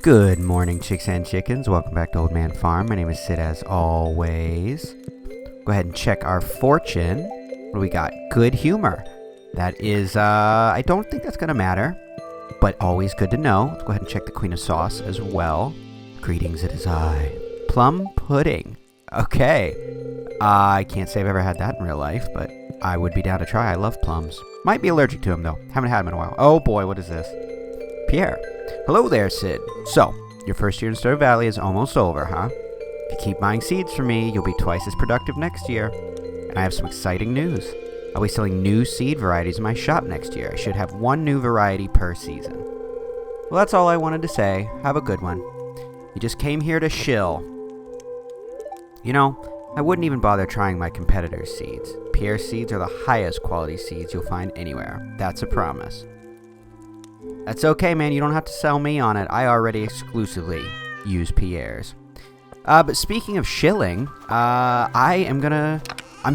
Good morning, chicks and chickens. Welcome back to Old Man Farm. My name is Sid, as always. Go ahead and check our fortune. What do we got? Good humor. That is, I don't think that's going to matter, but always good to know. Let's go ahead and check the Queen of Sauce as well. Greetings, it is I. Plum pudding. Okay. I can't say I've ever had that in real life, but I would be down to try. I love plums. Might be allergic to them, though. Haven't had them in a while. Oh, boy, what is this? Pierre. Hello there, Sid. So, your first year in Stardew Valley is almost over, huh? If you keep buying seeds from me, you'll be twice as productive next year. And I have some exciting news. I'll be selling new seed varieties in my shop next year. I should have one new variety per season. Well, that's all I wanted to say. Have a good one. You just came here to shill. You know, I wouldn't even bother trying my competitors' seeds. Pierre's seeds are the highest quality seeds you'll find anywhere. That's a promise. That's okay, man. You don't have to sell me on it. I already exclusively use Pierre's. But speaking of shilling, I'm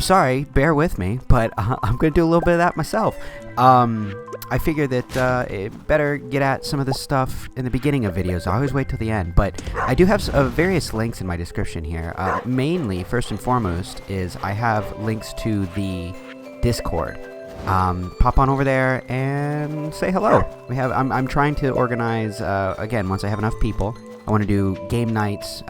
sorry, bear with me, but I'm going to do a little bit of that myself. I figure that it better get at some of this stuff in the beginning of videos. I always wait till the end, but I do have various links in my description here. Mainly, first and foremost, is I have links to the Discord. Pop on over there and say hello. I'm trying to organize, again, once I have enough people, I want to do game nights,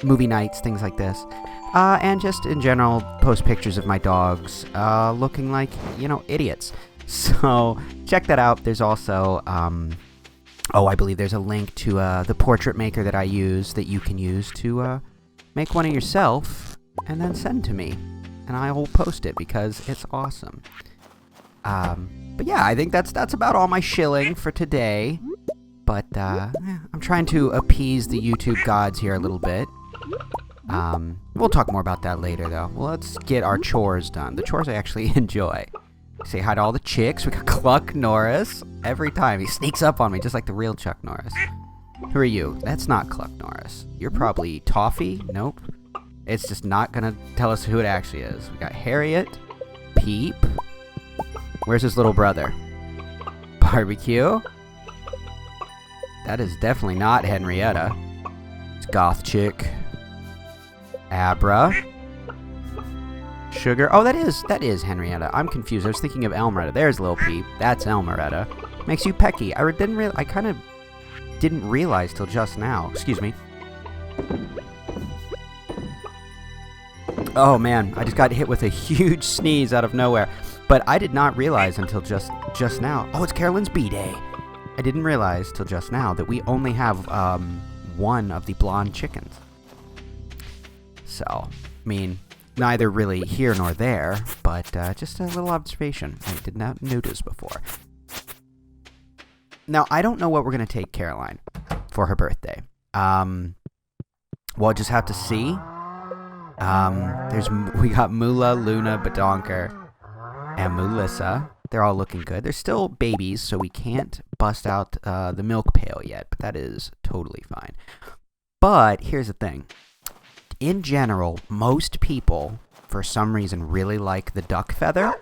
movie nights, things like this. And just in general, post pictures of my dogs, looking like, idiots. So, check that out. There's also, I believe there's a link to, the portrait maker that I use that you can use to, make one of yourself and then send to me. And I will post it because it's awesome. But yeah, I think that's about all my shilling for today. But, I'm trying to appease the YouTube gods here a little bit. We'll talk more about that later, though. Well, let's get our chores done. The chores I actually enjoy. Say hi to all the chicks. We got Cluck Norris. Every time he sneaks up on me, just like the real Chuck Norris. Who are you? That's not Cluck Norris. You're probably Toffee? Nope. It's just not gonna tell us who it actually is. We got Harriet. Peep. Where's his little brother? Barbecue? That is definitely not Henrietta. It's Goth Chick. Abra. Sugar. Oh, that is Henrietta. I'm confused. I was thinking of Elmeretta. There's Lil Peep. That's Elmeretta. Makes you pecky. I kind of didn't realize till just now. Excuse me. Oh man, I just got hit with a huge sneeze out of nowhere. But I did not realize until just now. Oh, it's Carolyn's B-Day. I didn't realize till just now that we only have one of the blonde chickens. So, I mean, neither really here nor there, but just a little observation I did not notice before. Now, I don't know what we're going to take Caroline for her birthday. We'll just have to see. We got Mula, Luna, Badonker, and Melissa. They're all looking good. They're still babies, so we can't bust out the milk pail yet, but that is totally fine. But here's the thing. In general, most people, for some reason, really like the duck feather.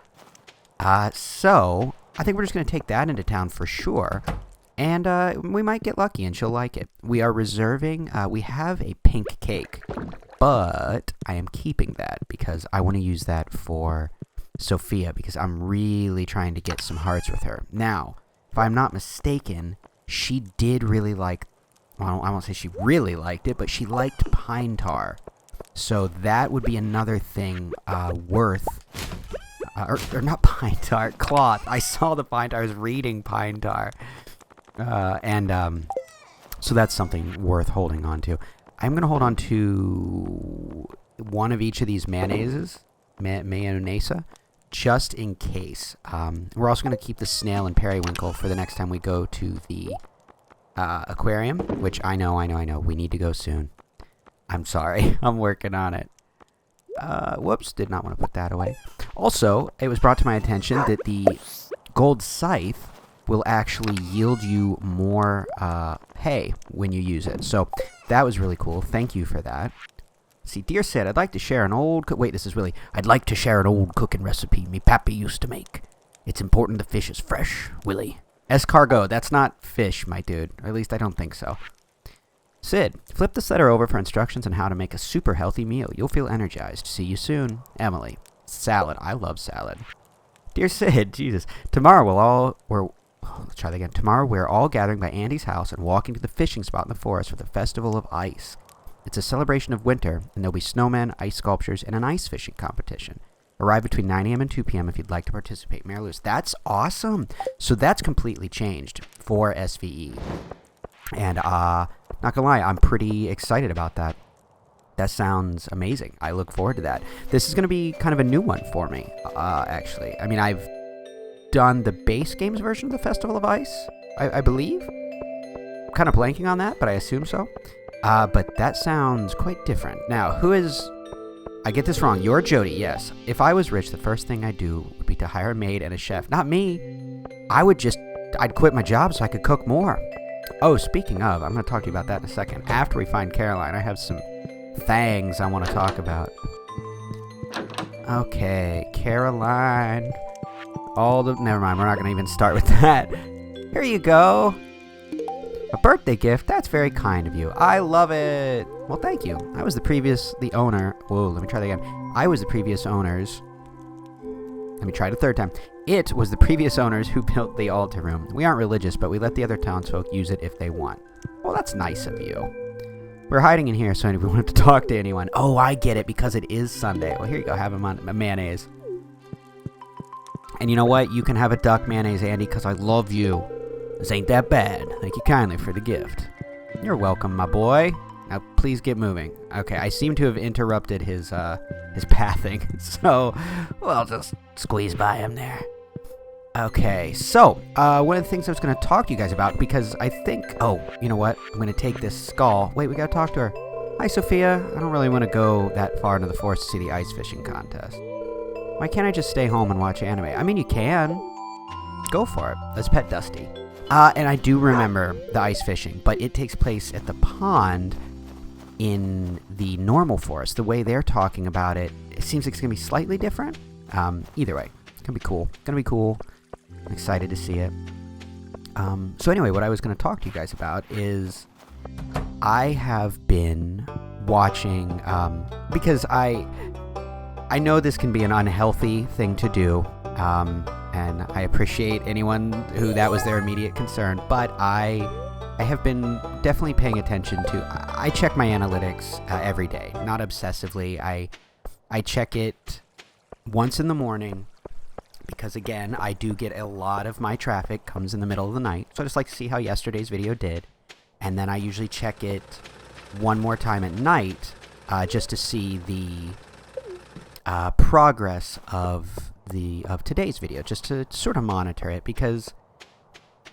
So I think we're just going to take that into town for sure. And we might get lucky and she'll like it. We are reserving, we have a pink cake, but I am keeping that because I want to use that for Sophia because I'm really trying to get some hearts with her. Now, if I'm not mistaken, she did really like, well, I won't say she really liked it, but she liked pine tar. So that would be another thing worth, or not pine tar, cloth. I saw the pine tar, I was reading pine tar. So that's something worth holding on to. I'm going to hold on to one of each of these mayonnaises, just in case. We're also going to keep the snail and periwinkle for the next time we go to the aquarium, which I know, we need to go soon. I'm sorry, I'm working on it. Whoops, did not want to put that away. Also, it was brought to my attention that the gold scythe will actually yield you more hay when you use it. So that was really cool. Thank you for that. See, Dear Sid, I'd like to share an old... I'd like to share an old cooking recipe me pappy used to make. It's important the fish is fresh, Willie. Escargot, that's not fish, my dude. Or at least I don't think so. Sid, flip this letter over for instructions on how to make a super healthy meal. You'll feel energized. See you soon. Emily. Salad. I love salad. Dear Sid, Jesus. Tomorrow let's try that again. Tomorrow we're all gathering by Andy's house and walking to the fishing spot in the forest for the Festival of Ice. It's a celebration of winter, and there'll be snowmen, ice sculptures, and an ice fishing competition. Arrive between 9 a.m. and 2 p.m. if you'd like to participate. Mary Louise. That's awesome. So that's completely changed for SVE. And, not gonna lie, I'm pretty excited about that. That sounds amazing. I look forward to that. This is gonna be kind of a new one for me, actually. I mean, I've done the base games version of the Festival of Ice, I believe. I'm kind of blanking on that, but I assume so. But that sounds quite different. Now, I get this wrong. You're Jody, yes. If I was rich, the first thing I'd do would be to hire a maid and a chef. Not me. I'd quit my job so I could cook more. Oh, speaking of, I'm going to talk to you about that in a second. After we find Caroline, I have some things I want to talk about. Okay, Caroline. Never mind, we're not going to even start with that. Here you go. A birthday gift? That's very kind of you. I love it. Well, thank you. I was the owner. Whoa, let me try that again. I was the previous owners. Let me try it a third time. It was the previous owners who built the altar room. We aren't religious, but we let the other townsfolk use it if they want. Well, that's nice of you. We're hiding in here so if we wanted to talk to anyone. Oh, I get it, because it is Sunday. Well, here you go. Have a mayonnaise. And you know what? You can have a duck mayonnaise, Andy, because I love you. This ain't that bad. Thank you kindly for the gift. You're welcome, my boy. Now, please get moving. Okay, I seem to have interrupted his pathing, so I'll just squeeze by him there. Okay, so one of the things I was going to talk to you guys about, because I think, you know what? I'm going to take this skull. Wait, we got to talk to her. Hi, Sophia. I don't really want to go that far into the forest to see the ice fishing contest. Why can't I just stay home and watch anime? I mean, you can. Go for it. Let's pet Dusty. And I do remember the ice fishing, but it takes place at the pond in the normal forest. The way they're talking about it, it seems like it's going to be slightly different. Either way, it's going to be cool. I'm excited to see it. So anyway, what I was going to talk to you guys about is I have been watching, because I know this can be an unhealthy thing to do, and I appreciate anyone who that was their immediate concern, but I have been definitely paying attention to, I check my analytics every day, not obsessively. I check it once in the morning, because again, I do get a lot of my traffic comes in the middle of the night, so I just like to see how yesterday's video did, and then I usually check it one more time at night, just to see the progress of today's video, just to sort of monitor it, because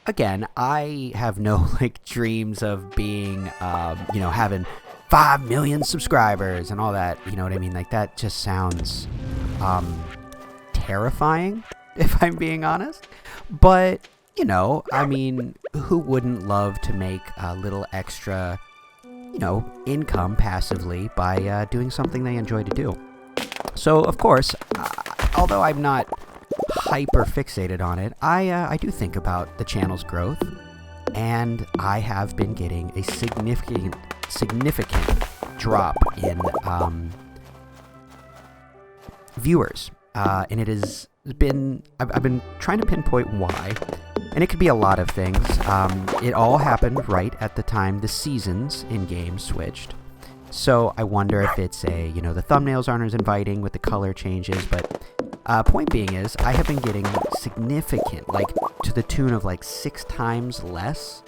again, I have no dreams of being having 5 million subscribers and all that, you know what I mean? That just sounds terrifying, if I'm being honest. But I mean, who wouldn't love to make a little extra income passively by doing something they enjoy to do? So, of course, although I'm not hyper fixated on it, I do think about the channel's growth, and I have been getting a significant drop in viewers, and it has been, I've been trying to pinpoint why, and it could be a lot of things. It all happened right at the time the seasons in game switched. So I wonder if it's the thumbnails aren't as inviting with the color changes, but point being is I have been getting significant, to the tune of 6 times less,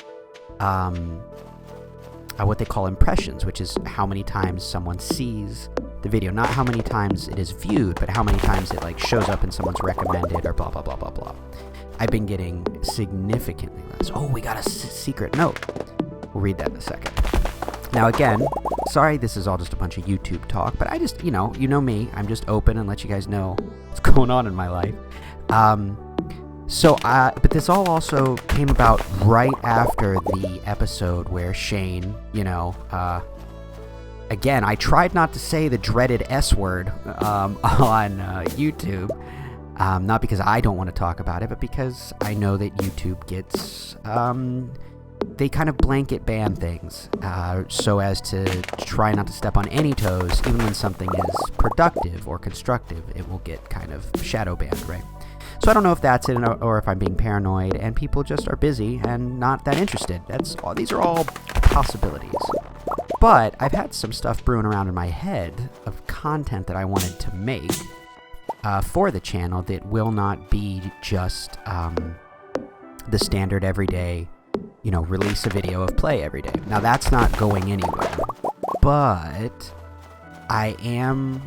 what they call impressions, which is how many times someone sees the video, not how many times it is viewed, but how many times it shows up in someone's recommended or blah, blah, blah, blah, blah. I've been getting significantly less. Oh, we got a secret note. We'll read that in a second. Now again, sorry this is all just a bunch of YouTube talk, but I just, you know me, I'm just open and let you guys know what's going on in my life. But this all also came about right after the episode where Shane, again, I tried not to say the dreaded S word on YouTube, not because I don't want to talk about it, but because I know that YouTube gets they kind of blanket ban things so as to try not to step on any toes. Even when something is productive or constructive, it will get kind of shadow banned, right? So I don't know if that's it or if I'm being paranoid and people just are busy and not that interested. These are all possibilities. But I've had some stuff brewing around in my head of content that I wanted to make for the channel that will not be just the standard everyday, release a video of play every day. Now that's not going anywhere, but I am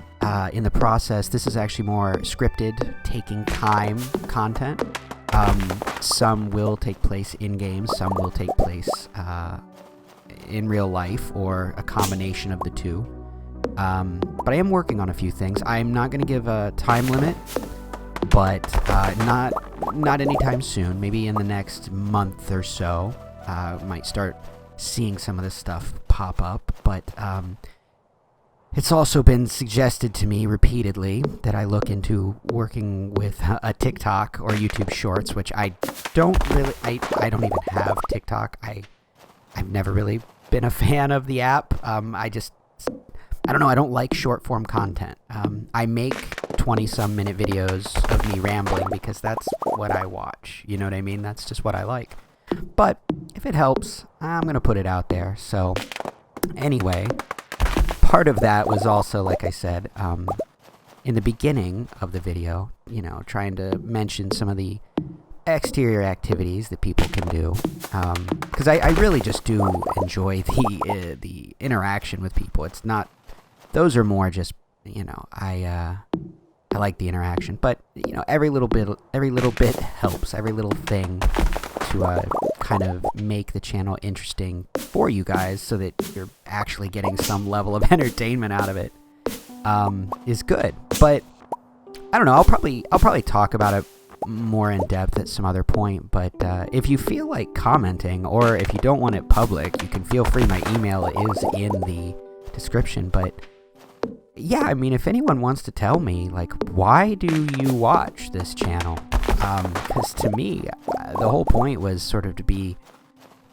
in the process. This is actually more scripted, taking time content. Some will take place in games, some will take place in real life, or a combination of the two. But I am working on a few things. I'm not going to give a time limit, but not anytime soon. Maybe in the next month or so, might start seeing some of this stuff pop up. But it's also been suggested to me repeatedly that I look into working with a TikTok or YouTube Shorts, which I don't really. I don't even have TikTok. I've never really been a fan of the app. I don't know, I don't like short form content. I make 20-some minute videos of me rambling because that's what I watch. You know what I mean? That's just what I like. But if it helps, I'm going to put it out there. So anyway, part of that was also, like I said, in the beginning of the video, trying to mention some of the exterior activities that people can do, because I really just do enjoy the interaction with people. It's not, those are more just, I like the interaction, but every little bit helps. Every little thing to kind of make the channel interesting for you guys, so that you're actually getting some level of entertainment out of it, is good. But I don't know. I'll probably talk about it more in depth at some other point. But if you feel like commenting, or if you don't want it public, you can feel free. My email is in the description. But yeah, I mean, if anyone wants to tell me, like, why do you watch this channel? Because to me, the whole point was sort of to be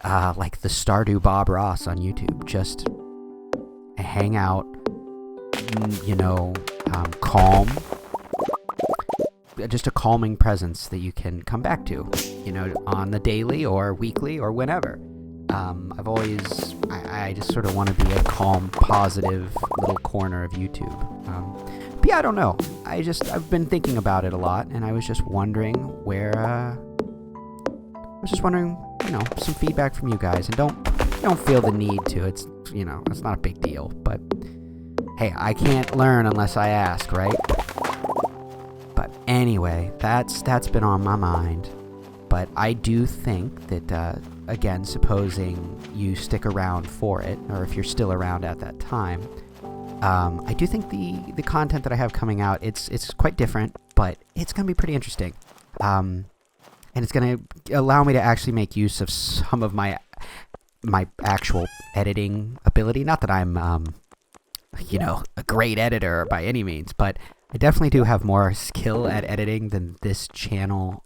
like the Stardew Bob Ross on YouTube. Just hang out, calm. Just a calming presence that you can come back to, on the daily or weekly or whenever. I just sort of want to be a calm, positive little corner of YouTube. But yeah, I don't know. I've been thinking about it a lot, and I was just wondering some feedback from you guys. And don't feel the need to. It's not a big deal. But hey, I can't learn unless I ask, right? But anyway, that's been on my mind. But I do think that, again, supposing you stick around for it, or if you're still around at that time, I do think the content that I have coming out, it's quite different, but it's going to be pretty interesting. And it's going to allow me to actually make use of some of my actual editing ability. Not that I'm, a great editor by any means, but I definitely do have more skill at editing than this channel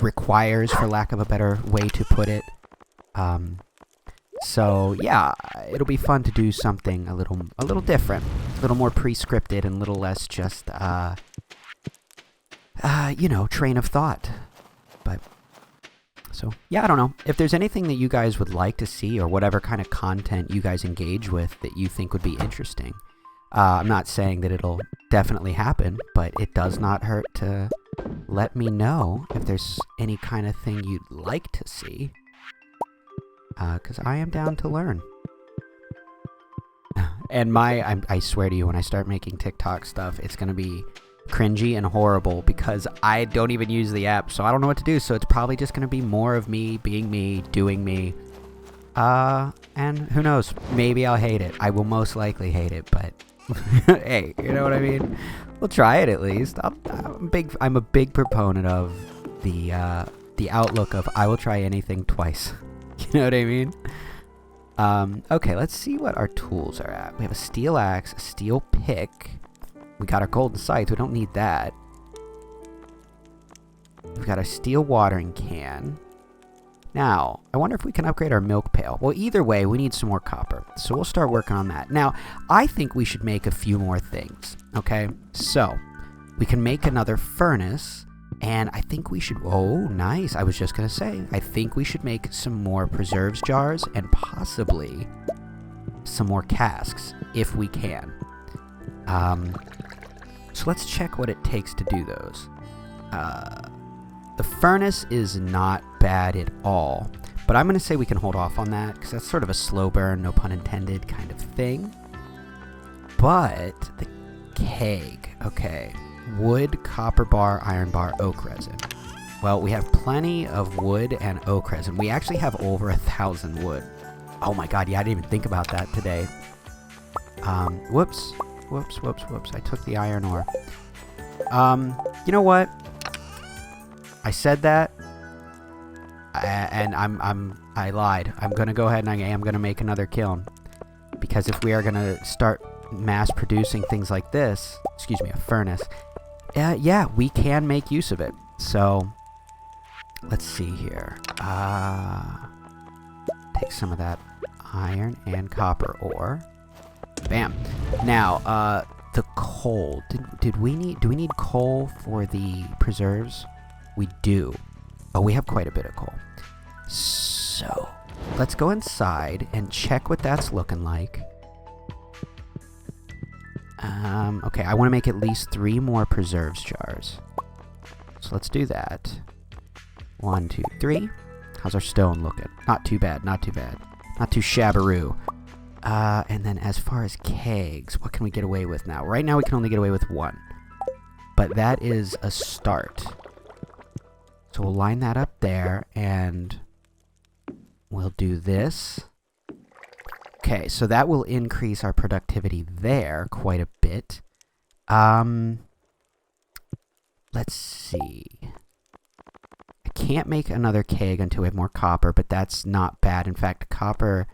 requires, for lack of a better way to put it. So yeah, it'll be fun to do something a little different, a little more pre-scripted, and a little less just train of thought. But so yeah, I don't know if there's anything that you guys would like to see, or whatever kind of content you guys engage with that you think would be interesting. I'm not saying that it'll definitely happen, but it does not hurt to let me know if there's any kind of thing you'd like to see, because I am down to learn. And I swear to you, when I start making TikTok stuff, it's going to be cringy and horrible, because I don't even use the app, so I don't know what to do. So it's probably just going to be more of me being me, doing me. And who knows? Maybe I'll hate it. I will most likely hate it, but hey, you know what I mean? We'll try it at least. I'm a big proponent of the outlook of I will try anything twice. You know what I mean? Okay, let's see what our tools are at. We have a steel axe, a steel pick. We got our golden scythe. We don't need that. We've got a steel watering can. Now, I wonder if we can upgrade our milk pail. Well, either way, we need some more copper. So we'll start working on that. Now, I think we should make a few more things. Okay? So, we can make another furnace. And I think we should... Oh, nice. I was just going to say, I think we should make some more preserves jars and possibly some more casks, if we can. So let's check what it takes to do those. The furnace is not bad at all, but I'm going to say we can hold off on that because that's sort of a slow burn, no pun intended, kind of thing. But the keg, okay. Wood, copper bar, iron bar, oak resin. Well, we have plenty of wood and oak resin. We actually have over 1,000 wood. Oh my god, yeah, I didn't even think about that today. Whoops. I took the iron ore. You know what? I said that, and I lied. I'm gonna go ahead and I am gonna make another kiln, because if we are gonna start mass producing things like this, excuse me, a furnace, yeah, we can make use of it. So let's see here. Take some of that iron and copper ore. Bam. Now, the coal. Do we need coal for the preserves? We do. Oh, we have quite a bit of coal. So, let's go inside and check what that's looking like. Okay, I want to make at least 3 more preserves jars. So let's do that. 1, 2, 3. How's our stone looking? Not too bad, not too bad. Not too shabbaroo. And then as far as kegs, what can we get away with now? Right now we can only get away with 1. But that is a start. So we'll line that up there, and we'll do this. Okay, so that will increase our productivity there quite a bit. Let's see. I can't make another keg until we have more copper, but that's not bad. In fact, the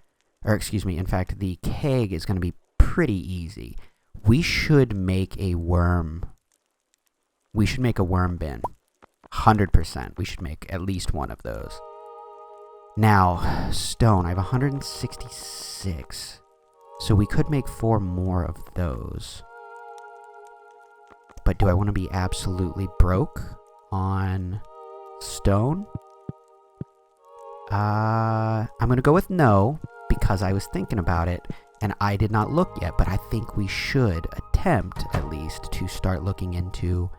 keg is going to be pretty easy. We should make a worm. We should make a worm bin. 100%. We should make at least one of those. Now, stone. I have 166. So we could make 4 more of those. But do I want to be absolutely broke on stone? I'm going to go with no, because I was thinking about it, and I did not look yet, but I think we should attempt, at least, to start looking into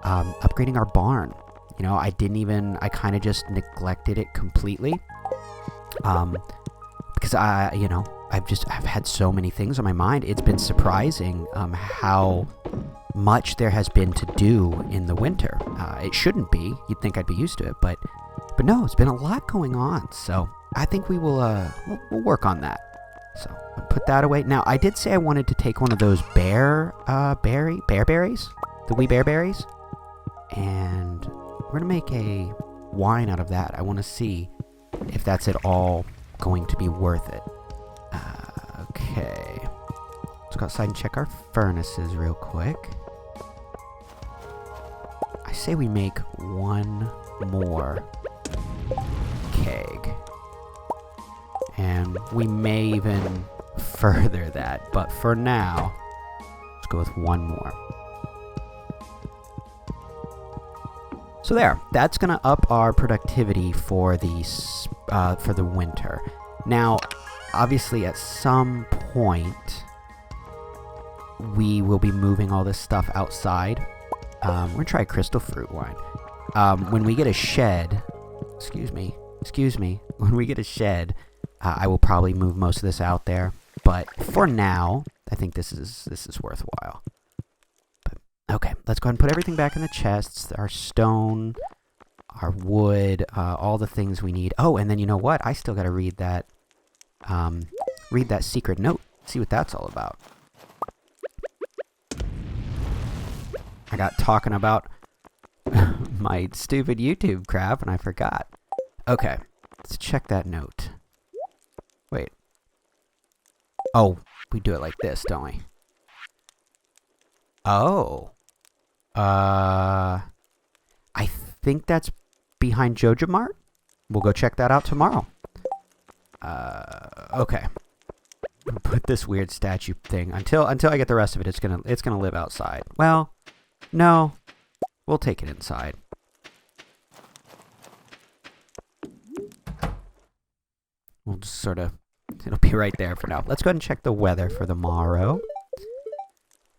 upgrading our barn. You know, I kind of just neglected it completely. Because I've had so many things on my mind. It's been surprising how much there has been to do in the winter. It shouldn't be. You'd think I'd be used to it, but no, it's been a lot going on. So I think we'll work on that. So I'll put that away. Now, I did say I wanted to take one of those bear berries, the wee bear berries, and we're gonna make a wine out of that. I want to see if that's at all going to be worth it. Okay. Let's go outside and check our furnaces real quick. I say we make 1 more keg. And we may even further that, but for now, let's go with 1 more. So there, that's going to up our productivity for the winter. Now, obviously at some point, we will be moving all this stuff outside. We're going to try crystal fruit wine. When we get a shed, excuse me, when we get a shed, I will probably move most of this out there. But for now, I think this is worthwhile. Okay, let's go ahead and put everything back in the chests. Our stone, our wood, all the things we need. Oh, and then you know what? I still got to read that secret note. See what that's all about. I got talking about my stupid YouTube crap and I forgot. Okay, let's check that note. Wait. Oh, we do it like this, don't we? Oh. I think that's behind Joja Mart. We'll go check that out tomorrow. Okay. Put this weird statue thing until I get the rest of it. It's gonna live outside. Well, no, we'll take it inside. We'll just sort of, it'll be right there for now. Let's go ahead and check the weather for the morrow.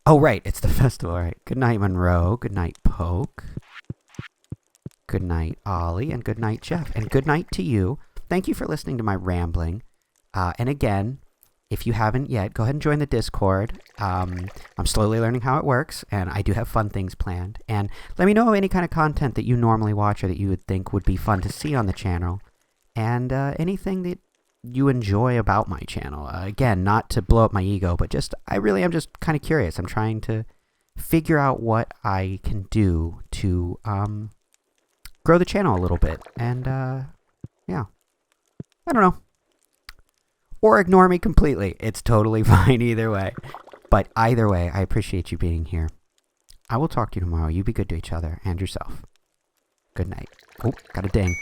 Oh right, it's the festival. Right. Good night, Monroe. Good night, Poke. Good night, Ollie, and good night, Jeff, and good night to you. Thank you for listening to my rambling. And again, if you haven't yet, go ahead and join the Discord. I'm slowly learning how it works, and I do have fun things planned. And let me know any kind of content that you normally watch or that you would think would be fun to see on the channel. And anything that you enjoy about my channel. Again, not to blow up my ego, but I really am just kind of curious. I'm trying to figure out what I can do to grow the channel a little bit. And, yeah. I don't know. Or ignore me completely. It's totally fine either way. But either way, I appreciate you being here. I will talk to you tomorrow. You be good to each other and yourself. Good night. Oh, got a ding.